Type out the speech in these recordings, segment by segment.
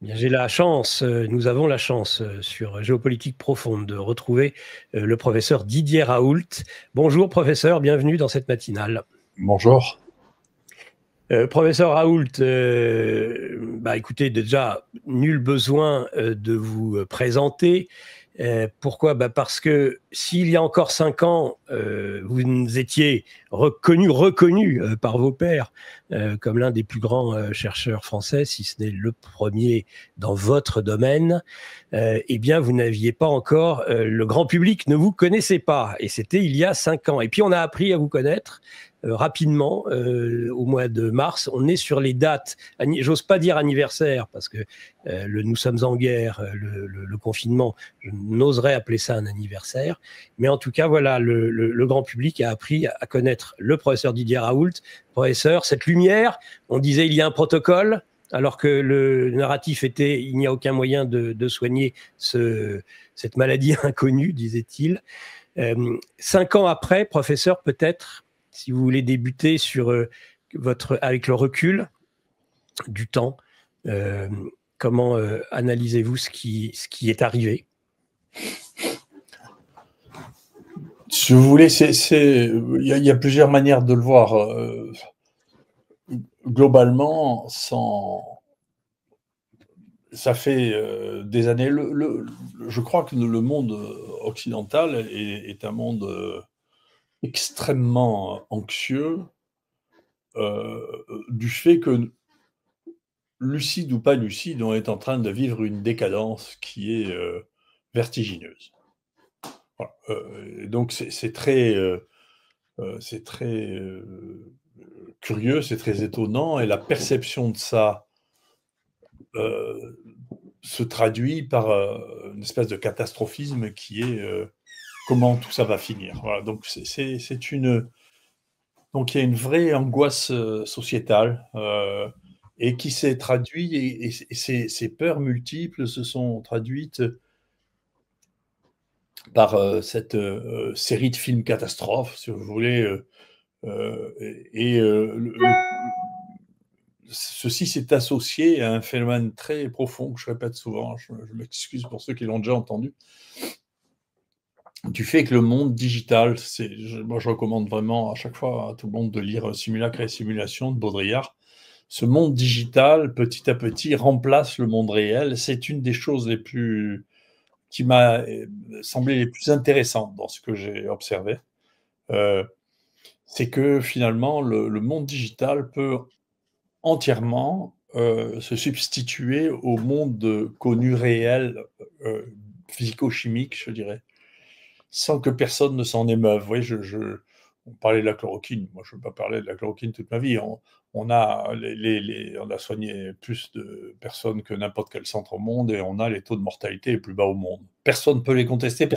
Bien, j'ai la chance, nous avons la chance sur Géopolitique profonde de retrouver le professeur Didier Raoult. Bonjour professeur, bienvenue dans cette matinale. Bonjour. Professeur Raoult, écoutez, déjà, nul besoin de vous présenter. Pourquoi? Parce que s'il y a encore 5 ans, vous étiez reconnu par vos pairs comme l'un des plus grands chercheurs français, si ce n'est le premier dans votre domaine, eh bien, vous n'aviez pas encore, le grand public ne vous connaissait pas, et c'était il y a 5 ans. Et puis, on a appris à vous connaître rapidement au mois de mars. On est sur les dates, j'ose pas dire anniversaire, parce que nous sommes en guerre, le confinement, je n'oserais appeler ça un anniversaire, mais en tout cas, voilà, le grand public a appris à connaître le professeur Didier Raoult. Professeur, cette lumière, on disait il y a un protocole, alors que le narratif était il n'y a aucun moyen de soigner cette maladie inconnue, disait-il. 5 ans après, professeur, peut-être, si vous voulez débuter sur avec le recul du temps, comment analysez-vous ce qui est arrivé? Si vous voulez, il y a plusieurs manières de le voir. Globalement, ça fait des années. Je crois que le monde occidental est un monde extrêmement anxieux du fait que, lucide ou pas lucide, on est en train de vivre une décadence qui est vertigineuse. Voilà. Donc c'est très curieux, c'est très étonnant, et la perception de ça se traduit par une espèce de catastrophisme qui est comment tout ça va finir. Voilà. Donc donc il y a une vraie angoisse sociétale et qui s'est traduite, et ces peurs multiples se sont traduites par cette série de films catastrophes, si vous voulez. Ceci s'est associé à un phénomène très profond que je répète souvent, je m'excuse pour ceux qui l'ont déjà entendu, du fait que le monde digital, moi je recommande vraiment à chaque fois à tout le monde de lire Simulacre et Simulation de Baudrillard. Ce monde digital, petit à petit, remplace le monde réel. C'est une des choses qui m'a semblé les plus intéressantes dans ce que j'ai observé. C'est que finalement, le monde digital peut entièrement se substituer au monde connu réel, physico-chimique, je dirais, sans que personne ne s'en émeuve. Vous voyez, on parlait de la chloroquine. Moi, je ne veux pas parler de la chloroquine toute ma vie. On a soigné plus de personnes que n'importe quel centre au monde, et on a les taux de mortalité les plus bas au monde. Personne ne peut les contester,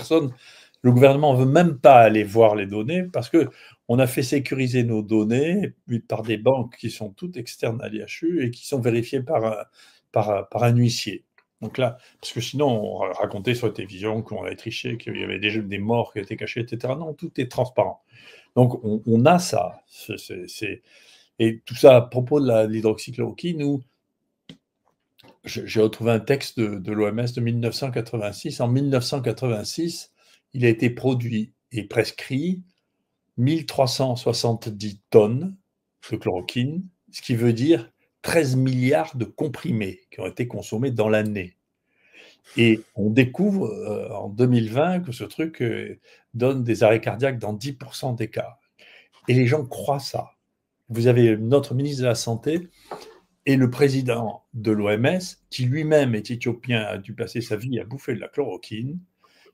le gouvernement ne veut même pas aller voir les données parce qu'on a fait sécuriser nos données par des banques qui sont toutes externes à l'IHU et qui sont vérifiées par un huissier. Donc là, parce que sinon, on racontait sur la télévision qu'on avait triché, qu'il y avait des morts qui étaient cachés, etc. Non, tout est transparent. Donc on a ça. Et tout ça à propos de l'hydroxychloroquine, où j'ai retrouvé un texte de l'OMS de 1986. En 1986, il a été produit et prescrit 1370 tonnes de chloroquine, ce qui veut dire 13 milliards de comprimés qui ont été consommés dans l'année. Et on découvre en 2020 que ce truc donne des arrêts cardiaques dans 10% des cas. Et les gens croient ça. Vous avez notre ministre de la Santé et le président de l'OMS, qui lui-même est éthiopien, a dû passer sa vie à bouffer de la chloroquine,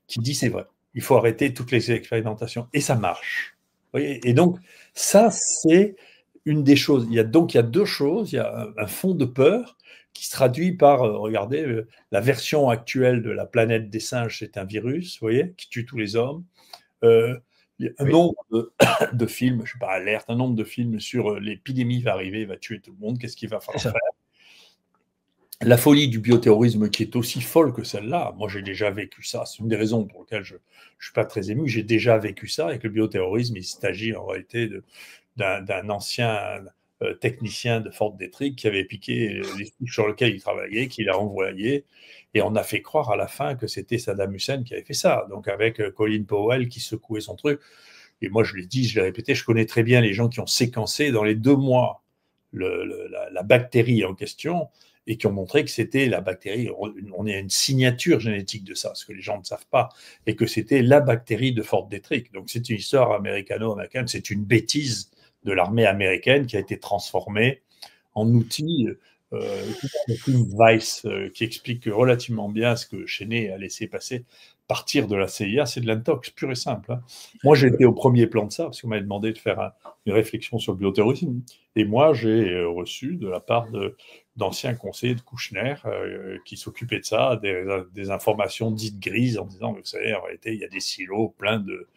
qui dit c'est vrai, il faut arrêter toutes les expérimentations. Et ça marche. Vous voyez, et donc, ça, c'est une des choses. Il y a deux choses. Il y a un fond de peur qui se traduit par, regardez, la version actuelle de la planète des singes, c'est un virus, vous voyez, qui tue tous les hommes. Il y a un nombre de films, je ne sais pas, alerte, un nombre de films sur l'épidémie va arriver, va tuer tout le monde, qu'est-ce qu'il va falloir faire? La folie du bioterrorisme qui est aussi folle que celle-là, moi j'ai déjà vécu ça, c'est une des raisons pour lesquelles je ne suis pas très ému, j'ai déjà vécu ça, avec le bioterrorisme, il s'agit en réalité d'un ancien technicien de Fort Detrick qui avait piqué les souches sur lesquelles il travaillait, qu'il a envoyé. Et on a fait croire à la fin que c'était Saddam Hussein qui avait fait ça. Donc avec Colin Powell qui secouait son truc. Et moi, je l'ai dit, je l'ai répété, je connais très bien les gens qui ont séquencé dans les 2 mois la bactérie en question et qui ont montré que c'était la bactérie, on est à une signature génétique de ça, ce que les gens ne savent pas, et que c'était la bactérie de Fort Detrick. Donc c'est une histoire américano-américaine, c'est une bêtise de l'armée américaine qui a été transformée en outil. Le film Vice qui explique relativement bien ce que Cheney a laissé passer, partir de la CIA, c'est de l'intox pur et simple. Hein. Moi, j'étais au premier plan de ça, parce qu'on m'avait demandé de faire une réflexion sur le bioterrorisme. Et moi, j'ai reçu de la part d'anciens conseillers de Kouchner qui s'occupaient de ça, des informations dites grises, en disant, vous savez, en réalité, il y a des silos pleins de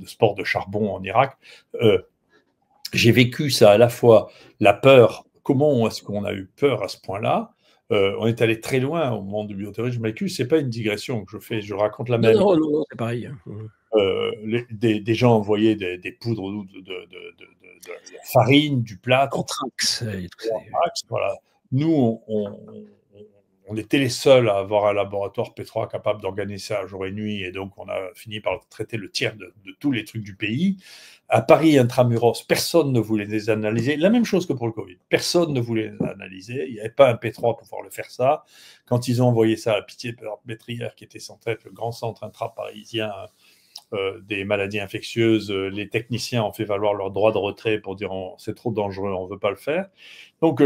sports de charbon en Irak. J'ai vécu ça à la fois, la peur, comment est-ce qu'on a eu peur à ce point-là? On est allé très loin au moment du bioterrorisme vécu, c'est pas une digression que je fais, je raconte la même. Non, c'est pareil. Des gens envoyaient des poudres de farine, du plâtre. Anthrax, et tout ça. Voilà. Nous, on était les seuls à avoir un laboratoire P3 capable d'organiser ça jour et nuit, et donc on a fini par traiter le tiers de tous les trucs du pays. À Paris, intramuros, personne ne voulait les analyser. La même chose que pour le Covid. Personne ne voulait les analyser. Il n'y avait pas un P3 pour pouvoir le faire ça. Quand ils ont envoyé ça à Pitié-Pétrière, qui était censé être le grand centre intra-parisien des maladies infectieuses, les techniciens ont fait valoir leur droit de retrait pour dire c'est trop dangereux, on ne veut pas le faire. Donc,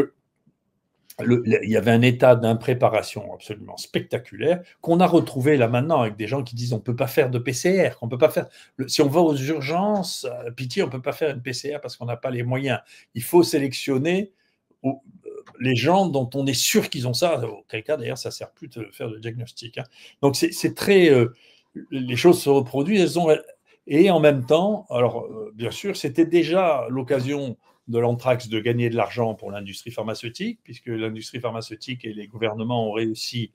il y avait un état d'impréparation absolument spectaculaire qu'on a retrouvé là maintenant avec des gens qui disent on ne peut pas faire de PCR, qu'on peut pas faire. Si on va aux urgences, pitié, on ne peut pas faire une PCR parce qu'on n'a pas les moyens. Il faut sélectionner les gens dont on est sûr qu'ils ont ça. Auquel cas, d'ailleurs, ça ne sert plus de faire le diagnostic. Hein. Donc, c'est très. Les choses se reproduisent. Et en même temps, alors, bien sûr, c'était déjà l'occasion de l'anthrax de gagner de l'argent pour l'industrie pharmaceutique, puisque l'industrie pharmaceutique et les gouvernements ont réussi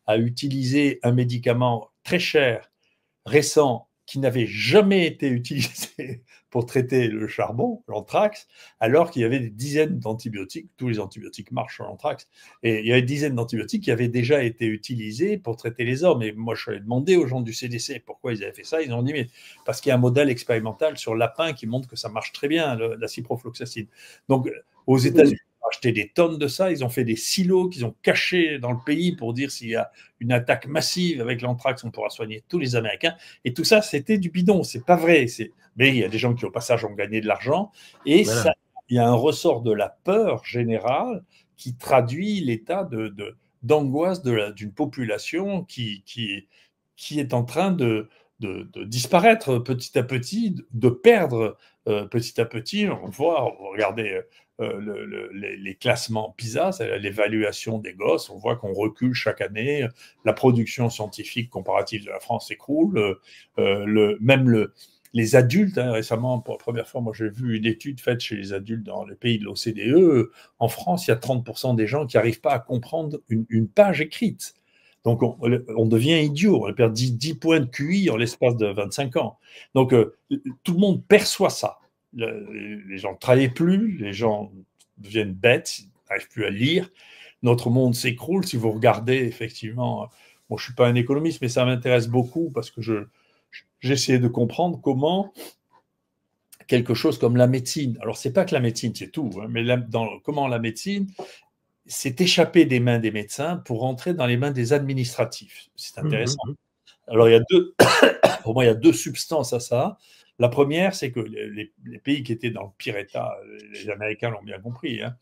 à utiliser un médicament très cher, récent, qui n'avait jamais été utilisé pour traiter le charbon, l'anthrax, alors qu'il y avait des dizaines d'antibiotiques, tous les antibiotiques marchent sur l'anthrax, et il y avait des dizaines d'antibiotiques qui avaient déjà été utilisés pour traiter les hommes. Et moi, je suis allé demander aux gens du CDC pourquoi ils avaient fait ça. Ils ont dit, mais parce qu'il y a un modèle expérimental sur lapin qui montre que ça marche très bien, la ciprofloxacine. Donc, aux États-Unis, acheté des tonnes de ça, ils ont fait des silos qu'ils ont cachés dans le pays pour dire s'il y a une attaque massive avec l'anthrax, on pourra soigner tous les Américains. Et tout ça, c'était du bidon, c'est pas vrai. Mais il y a des gens qui, au passage, ont gagné de l'argent. Et voilà. Ça, il y a un ressort de la peur générale qui traduit l'état d'angoisse d'une population qui est en train de disparaître petit à petit, de perdre petit à petit. On voit, regardez les classements PISA, c'est l'évaluation des gosses, on voit qu'on recule chaque année, la production scientifique comparative de la France s'écroule, les adultes, hein, récemment, pour la première fois, moi j'ai vu une étude faite chez les adultes dans les pays de l'OCDE, en France, il y a 30% des gens qui n'arrivent pas à comprendre une page écrite. Donc, on devient idiot, on perd 10 points de QI en l'espace de 25 ans. Donc, tout le monde perçoit ça. Les gens ne travaillent plus, les gens deviennent bêtes, ils n'arrivent plus à lire. Notre monde s'écroule. Si vous regardez, effectivement, bon, je ne suis pas un économiste, mais ça m'intéresse beaucoup parce que j'essaie de comprendre comment quelque chose comme la médecine, alors ce n'est pas que la médecine, c'est tout, hein, mais comment la médecine s'est échappée des mains des médecins pour rentrer dans les mains des administratifs. C'est intéressant. Alors, pour moi, il y a 2 substances à ça. La première, c'est que les pays qui étaient dans le pire état, les Américains l'ont bien compris, hein,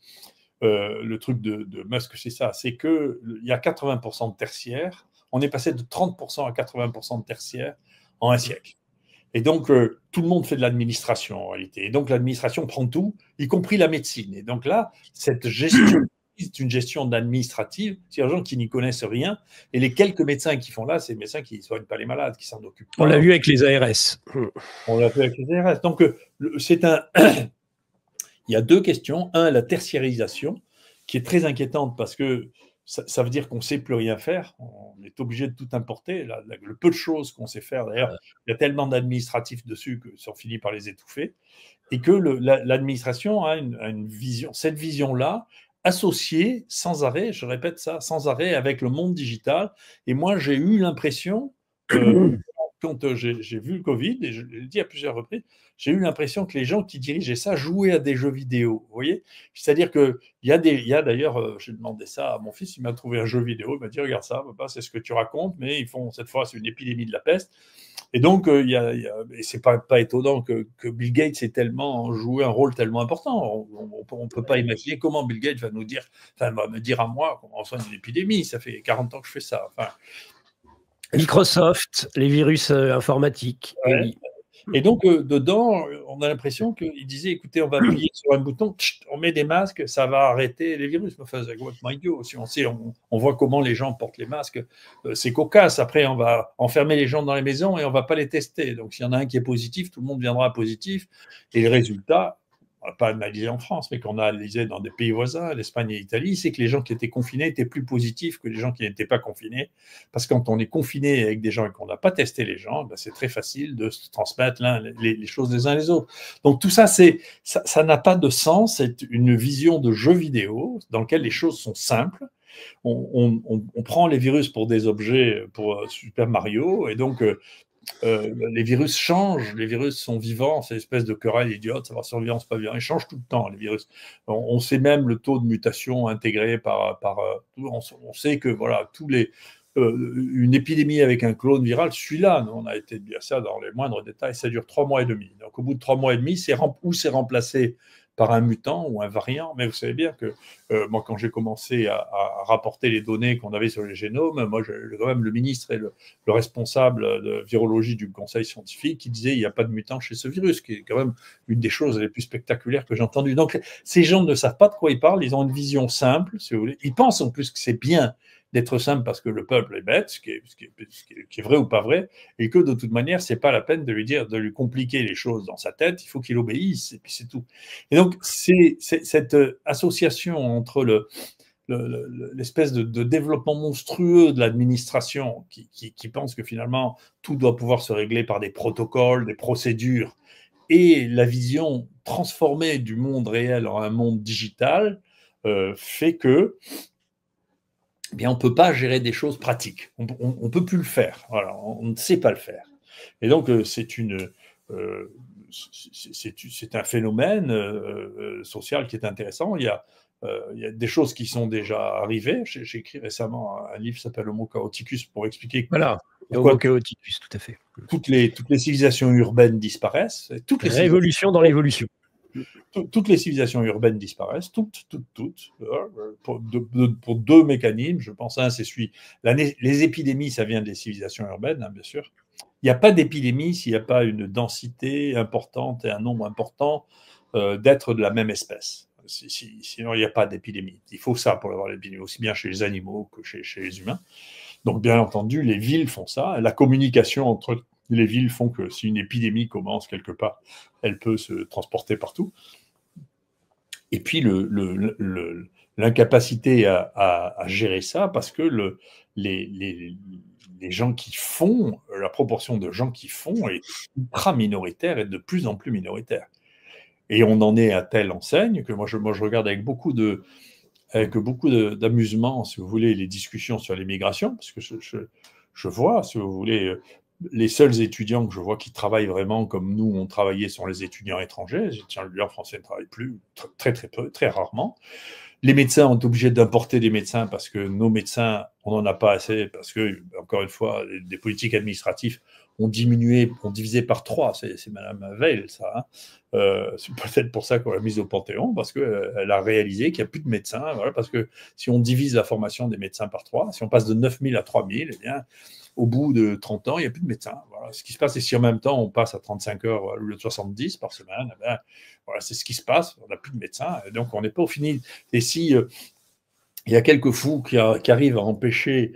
le truc de Musk, c'est ça, c'est qu'il y a 80% de tertiaires, on est passé de 30% à 80% de tertiaires en un siècle. Et donc, tout le monde fait de l'administration en réalité. Et donc, l'administration prend tout, y compris la médecine. Et donc là, cette gestion, c'est une gestion administrative, c'est des gens qui n'y connaissent rien. Et les quelques médecins qui font là, c'est des médecins qui ne soignent pas les malades, qui s'en occupent pas. On l'a vu avec les ARS. On l'a vu avec les ARS. Donc, il y a 2 questions. Un, la tertiarisation, qui est très inquiétante parce que ça veut dire qu'on ne sait plus rien faire. On est obligé de tout importer. Le peu de choses qu'on sait faire, d'ailleurs, il y a tellement d'administratifs dessus que ça finit par les étouffer. Et que l'administration a une vision, cette vision-là, associée sans arrêt, je répète ça, sans arrêt avec le monde digital. Et moi, j'ai eu l'impression, quand j'ai vu le Covid, et je l'ai dit à plusieurs reprises, j'ai eu l'impression que les gens qui dirigeaient ça jouaient à des jeux vidéo. Vous voyez? C'est-à-dire qu'il y a d'ailleurs, j'ai demandé ça à mon fils, il m'a trouvé un jeu vidéo, il m'a dit, regarde ça, papa, c'est ce que tu racontes, mais ils font, cette fois, c'est une épidémie de la peste. Et donc, et c'est pas étonnant que Bill Gates ait tellement joué un rôle tellement important. On ne peut pas imaginer comment Bill Gates va me dire à moi comment on soigne une épidémie. Ça fait 40 ans que je fais ça. Enfin, Microsoft, les virus informatiques. ouais. Oui. Et donc, dedans, on a l'impression qu'il disait, écoutez, on va appuyer sur un bouton, on met des masques, ça va arrêter les virus. Enfin, c'est complètement idiot. Si on voit comment les gens portent les masques, c'est cocasse. Après, on va enfermer les gens dans les maisons et on ne va pas les tester. Donc, s'il y en a un qui est positif, tout le monde viendra positif. Et le résultat, on n'a pas analysé en France, mais qu'on a analysé dans des pays voisins, l'Espagne et l'Italie, c'est que les gens qui étaient confinés étaient plus positifs que les gens qui n'étaient pas confinés. Parce que quand on est confiné avec des gens et qu'on n'a pas testé les gens, ben c'est très facile de se transmettre les choses les uns les autres. Donc tout ça, ça n'a pas de sens. C'est une vision de jeu vidéo dans lequel les choses sont simples. On prend les virus pour des objets, pour Super Mario, et donc les virus changent, les virus sont vivants, c'est une espèce de querelle idiote, savoir si on est vivant, c'est pas vivant, ils changent tout le temps, les virus. On sait même le taux de mutation intégré on sait que voilà, une épidémie avec un clone viral, celui-là, on a été bien ça dans les moindres détails, ça dure 3 mois et demi. Donc au bout de 3 mois et demi, c'est remplacé par un mutant ou un variant, mais vous savez bien que moi, quand j'ai commencé à rapporter les données qu'on avait sur les génomes, moi, j'ai quand même le ministre et le responsable de virologie du conseil scientifique qui disait il n'y a pas de mutant chez ce virus, qui est quand même une des choses les plus spectaculaires que j'ai entendues. Donc, ces gens ne savent pas de quoi ils parlent, ils ont une vision simple, si vous voulez. Ils pensent en plus que c'est bien d'être simple parce que le peuple est bête, ce qui est vrai ou pas vrai, et que de toute manière, c'est pas la peine de lui compliquer les choses dans sa tête, il faut qu'il obéisse, et puis c'est tout. Et donc, c'est cette association entre l'espèce de développement monstrueux de l'administration qui pense que finalement, tout doit pouvoir se régler par des protocoles, des procédures, et la vision transformée du monde réel en un monde digital fait que eh bien, on ne peut pas gérer des choses pratiques. On ne peut plus le faire. Voilà, on ne sait pas le faire. Et donc, c'est un phénomène social qui est intéressant. Il y a des choses qui sont déjà arrivées. J'ai écrit récemment un livre qui s'appelle Homo chaoticus pour expliquer voilà. Homo chaoticus, tout à fait. Toutes les civilisations urbaines disparaissent. Révolution dans l'évolution. Toutes les civilisations urbaines disparaissent, toutes, pour deux mécanismes. Je pense un, c'est les épidémies, ça vient des civilisations urbaines, hein, bien sûr. Il n'y a pas d'épidémie s'il n'y a pas une densité importante et un nombre important d'êtres de la même espèce. Sinon, il n'y a pas d'épidémie. Il faut ça pour avoir l'épidémie, aussi bien chez les animaux que chez les humains. Donc, bien entendu, les villes font ça. La communication entre les villes font que si une épidémie commence quelque part, elle peut se transporter partout. Et puis l'incapacité à gérer ça, parce que les gens qui font, la proportion de gens qui font est ultra minoritaire et de plus en plus minoritaire. Et on en est à telle enseigne que moi je regarde avec beaucoup d'amusement, si vous voulez, les discussions sur l'immigration, parce que je vois, si vous voulez, les seuls étudiants que je vois qui travaillent vraiment comme nous, on travaillait, sont les étudiants étrangers. Les étudiants français ne travaillent plus, très très peu, très rarement. Les médecins ont été obligés d'importer des médecins parce que nos médecins, on n'en a pas assez, parce que, encore une fois, des politiques administratives ont diminué, ont divisé par 3. C'est Madame Veil, ça. Hein. C'est peut-être pour ça qu'on l'a mise au Panthéon, parce qu'elle a réalisé qu'il n'y a plus de médecins. Voilà, parce que si on divise la formation des médecins par 3, si on passe de 9000 à 3000, eh bien, au bout de 30 ans, il n'y a plus de médecins. Voilà. Ce qui se passe, et si en même temps, on passe à 35 heures au lieu de 70 par semaine, eh bien, voilà, c'est ce qui se passe. On n'a plus de médecins, et donc on n'est pas au fini. Et si il y a quelques fous qui arrivent à empêcher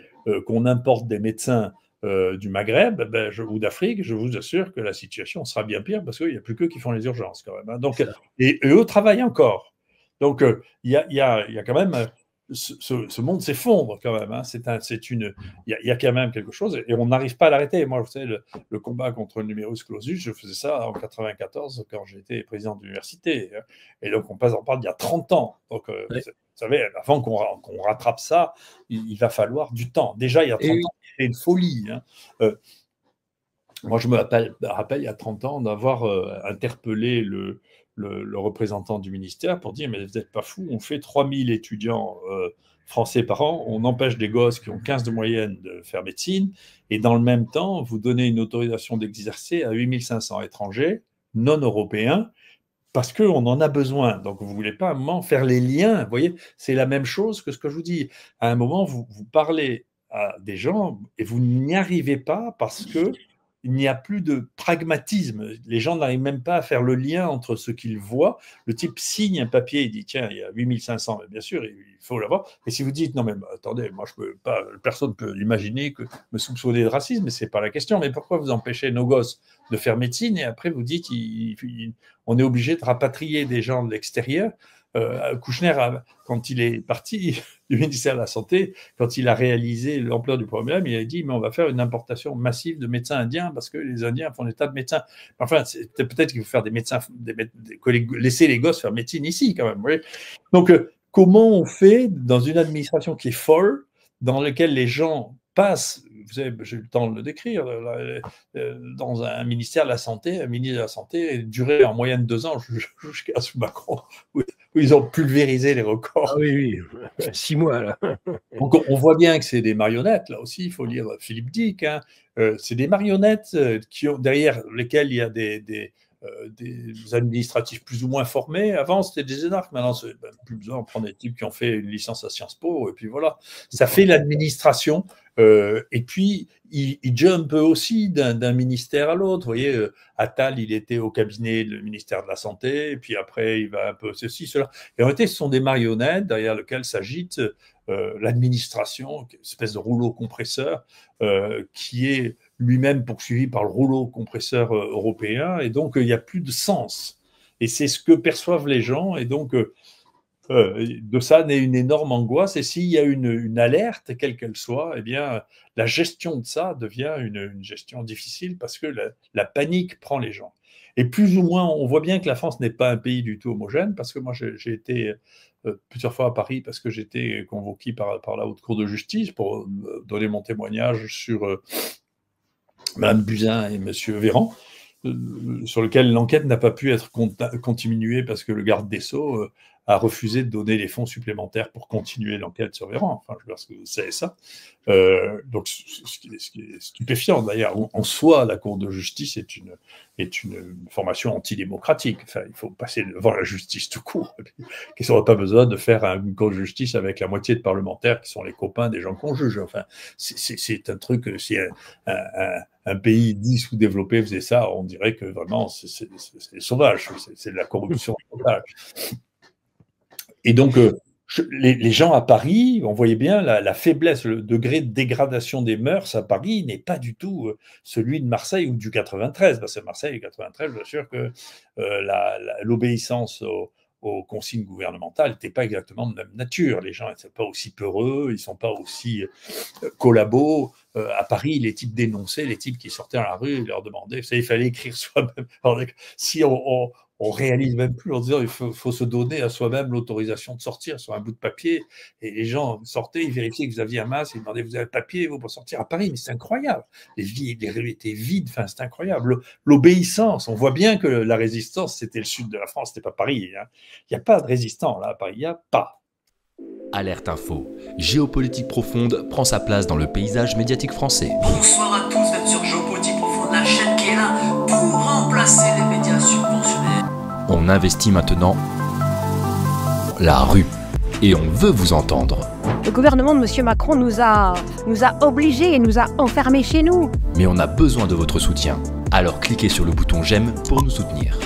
qu'on importe des médecins du Maghreb ou d'Afrique, je vous assure que la situation sera bien pire parce qu'il n'y a plus qu'eux qui font les urgences quand même. Hein. Donc, et eux travaillent encore. Donc, il y a quand même ce monde s'effondre quand même. Hein. Il y a quand même quelque chose et on n'arrive pas à l'arrêter. Moi, vous savez, le combat contre le numerus clausus, je faisais ça en 94 quand j'étais président d'université. Hein. Et donc, on parle d'il y a 30 ans. Donc, vous savez, avant qu'on rattrape ça, il va falloir du temps. Déjà, il y a 30 ans, c'était une folie. Hein. Moi, je me rappelle, il y a 30 ans, d'avoir interpellé le représentant du ministère pour dire « Mais vous n'êtes pas fou, on fait 3000 étudiants français par an, on empêche des gosses qui ont 15 de moyenne de faire médecine, et dans le même temps, vous donnez une autorisation d'exercer à 8500 étrangers non européens, parce qu'on en a besoin. Donc, vous ne voulez pas à un moment faire les liens. Vous voyez, c'est la même chose que ce que je vous dis. À un moment, vous parlez à des gens et vous n'y arrivez pas parce que il n'y a plus de pragmatisme. Les gens n'arrivent même pas à faire le lien entre ce qu'ils voient. Le type signe un papier, il dit tiens, il y a 8500, mais bien sûr, il faut l'avoir. Et si vous dites non, mais attendez, moi, je peux pas, personne ne peut imaginer que me soupçonner de racisme, mais ce n'est pas la question. Mais pourquoi vous empêchez nos gosses de faire médecine et après vous dites on est obligé de rapatrier des gens de l'extérieur? Kouchner, quand il est parti du ministère de la Santé, quand il a réalisé l'ampleur du problème, il a dit mais on va faire une importation massive de médecins indiens parce que les Indiens font des tas de médecins. Enfin, peut-être qu'il faut faire des médecins, laisser les gosses faire médecine ici quand même. Oui. Donc, comment on fait dans une administration qui est folle, dans laquelle les gens passent, vous savez, j'ai eu le temps de le décrire, dans un ministère de la Santé, un ministre de la Santé durait en moyenne 2 ans jusqu'à sous Macron, où ils ont pulvérisé les records. Ah oui, 6 mois là. Donc on voit bien que c'est des marionnettes, là aussi, il faut lire Philippe Dick, hein. C'est des marionnettes derrière lesquelles il y a des administratifs plus ou moins formés. Avant, c'était des énarques. Maintenant, c'est plus besoin. On prend des types qui ont fait une licence à Sciences Po, et puis voilà. Ça fait l'administration. Et puis, il jump aussi d'un ministère à l'autre. Vous voyez, Attal, il était au cabinet du ministère de la Santé, et puis après, il va un peu ceci, cela. Et en réalité, ce sont des marionnettes derrière lesquelles s'agite l'administration, une espèce de rouleau compresseur, qui est lui-même poursuivi par le rouleau compresseur européen, et donc il n'y a plus de sens. Et c'est ce que perçoivent les gens, et donc de ça naît une énorme angoisse, et s'il y a une alerte, quelle qu'elle soit, eh bien, la gestion de ça devient une gestion difficile, parce que la panique prend les gens. Et plus ou moins, on voit bien que la France n'est pas un pays du tout homogène, parce que moi, j'ai été plusieurs fois à Paris, parce que j'étais convoqué par la Haute Cour de justice pour donner mon témoignage sur Mme Buzyn et M. Véran, sur lequel l'enquête n'a pas pu être continuée parce que le garde des Sceaux a refusé de donner les fonds supplémentaires pour continuer l'enquête sur Véran. Enfin, je pense que vous savez ça. Donc, ce qui est stupéfiant, d'ailleurs, en soi, la Cour de justice est une formation antidémocratique. Enfin, il faut passer devant la justice tout court. Qu'ils n'auraient pas besoin de faire une Cour de justice avec la moitié de parlementaires qui sont les copains des gens qu'on juge. Enfin, c'est un truc, si un pays dit sous-développé faisait ça, on dirait que vraiment, c'est sauvage. C'est de la corruption totale. Et donc, les gens à Paris, on voyait bien la faiblesse, le degré de dégradation des mœurs à Paris n'est pas du tout celui de Marseille ou du 93. Parce que Marseille et 93, je vous assure que l'obéissance aux consignes gouvernementales n'était pas exactement de même nature. Les gens ne sont pas aussi peureux, ils ne sont pas aussi collabos. À Paris, les types dénonçaient, les types qui sortaient dans la rue, ils leur demandaient, vous savez, il fallait écrire soi-même. Alors, si on réalise même plus en disant il faut se donner à soi-même l'autorisation de sortir sur un bout de papier, et les gens sortaient, ils vérifiaient que vous aviez un masque, ils demandaient vous avez le papier, vous pour sortir à Paris, mais c'est incroyable, les rues étaient vides, enfin c'est incroyable, l'obéissance, on voit bien que la résistance c'était le sud de la France, c'était pas Paris, hein. Il n'y a pas de résistants là à Paris, il n'y a pas. Alerte Info, géopolitique profonde prend sa place dans le paysage médiatique français. Bonsoir à tous, vous êtes sur Géopolitique profonde, la chaîne qui est là pour remplacer les médias subventionnés. On investit maintenant la rue et on veut vous entendre. Le gouvernement de M. Macron nous a obligés et nous a enfermés chez nous. Mais on a besoin de votre soutien. Alors cliquez sur le bouton j'aime pour nous soutenir.